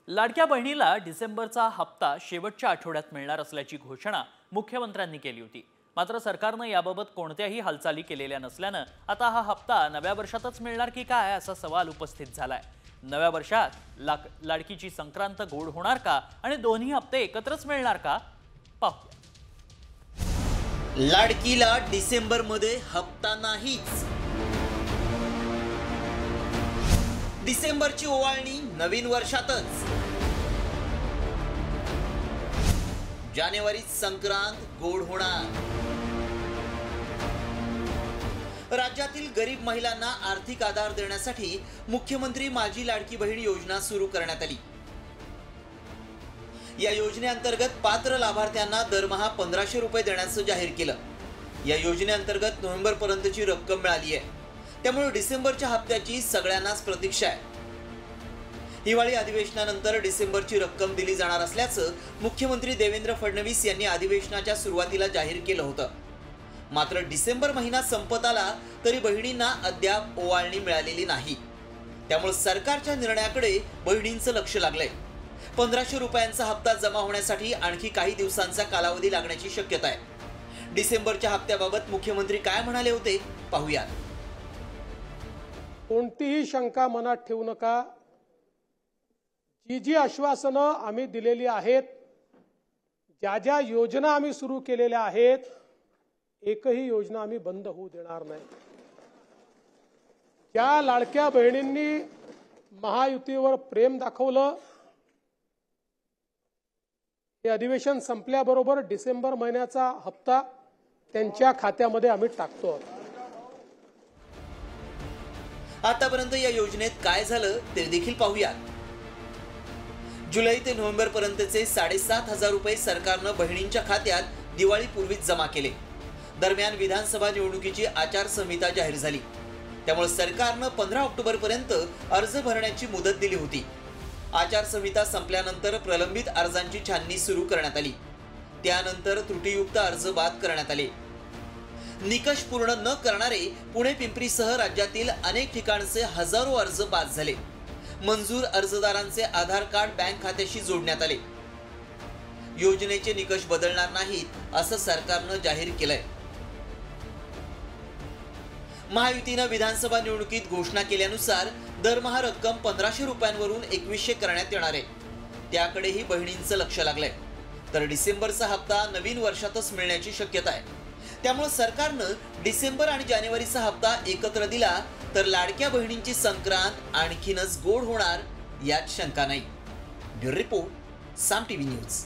लाडक्या बहिणीला डिसेंबरचा हप्ता शेवटच्या आठवड्यात मिळणार असल्याची घोषणा मुख्यमंत्र्यांनी केली होती। मात्र सरकारनं याबाबत कोणत्याही हालचाली केलेल्या नसल्यानं आता हा हप्ता नव्या वर्षातच मिळणार की काय असा सवाल उपस्थित झालाय। नव्या वर्षात लाडकीची संक्रांत गोड होणार का आणि दोन्ही हप्ते एकत्रच मिळणार का पाहूया। लाडकीला डिसेंबर मध्ये हप्ता नाहीच। डिसेंबरची ओवाळणी नवीन वर्षातच। जानेवारीत संक्रांत गोड होणार। राज्यातील गरीब महिलांना आर्थिक आधार देण्यासाठी मुख्यमंत्री माझी लाडकी बहीण योजना सुरू करण्यात आली। या योजनेअंतर्गत पात्र लाभार्थ्यांना दरमहा 1500 रुपये देण्याचं जाहीर केलं। या योजनेअंतर्गत नोव्हेंबर पर्यंतची रक्कम मिळाली आहे, त्यामुळे डिसेंबरच्या हप्त्याची सगळ्यांनाच प्रतीक्षा आहे। हिवाळी अधिवेशनानंतर डिसेंबरची रक्कम दिली जाणार असल्याचं मुख्यमंत्री देवेंद्र फडणवीस यांनी अधिवेशनाच्या सुरुवातीला जाहीर केलं होतं। मात्र डिसेंबर महिना संपत आला तरी बहिणींना अद्याप ओवाळणी मिळालेली नाही, त्यामुळे सरकारच्या निर्णयाकडे बहिणींचं लक्ष लागलंय। 1500 रुपयांचा हप्ता जमा होण्यासाठी आणखी काही दिवसांचा कालावधी लागण्याची शक्यता आहे। डिसेंबरच्या हप्त्याबाबत मुख्यमंत्री काय म्हणाले होते पाहूयात। कोणतीही शंका मनात ठेवू नका। जी आश्वासनं आम्ही दिलेली आहेत, ज्या योजना आम्ही सुरू केलेल्या आहेत, एकही योजना आम्ही बंद होऊ देणार नाही। ज्या लाडक्या बहिणींनी महायुतीवर प्रेम दाखवलं, हे अधिवेशन संपल्याबरोबर डिसेंबर महिन्याचा हप्ता त्यांच्या खात्यामध्ये आम्ही टाकतो। आतापर्यंत या योजनेत काय झालं ते देखील पाहूयात। जुलै ते नोव्हेंबर पर्यंतचे 7500 रुपये सरकारनं बहिणींच्या खात्यात दिवाळीपूर्वीच जमा केले। दरम्यान विधानसभा निवडणुकीची आचारसंहिता जाहीर झाली, त्यामुळे सरकारनं 15 ऑक्टोबर पर्यंत अर्ज भरण्याची मुदत दिली होती। आचारसंहिता संपल्यानंतर प्रलंबित अर्जांची छाननी सुरू करण्यात आली। त्यानंतर त्रुटीयुक्त अर्ज बाद करण्यात आले। निकष पूर्ण न करणारे पुणे पिंपरीसह राज्यातील अनेक ठिकाणचे हजारो अर्ज बाद झाले। मंजूर अर्जदारांचे आधार कार्ड बँक खात्याशी जोडण्यात आले। योजनेचे निकष बदलणार नाहीत असं सरकारनं जाहीर केलंय। महायुतीनं विधानसभा निवडणुकीत घोषणा केल्यानुसार दरमहा रक्कम 1500 रुपयांवरून 2100 करण्यात येणार आहे, त्याकडेही बहिणींचं लक्ष लागलंय। तर डिसेंबरचा हप्ता नवीन वर्षातच मिळण्याची शक्यता आहे, त्यामुळे सरकारनं डिसेंबर आणि जानेवारीचा हप्ता एकत्र दिला तर लाडक्या बहिणींची संक्रांत आणखीनच गोड होणार यात शंका नाही। ब्युरो रिपोर्ट, साम टीव्ही न्यूज।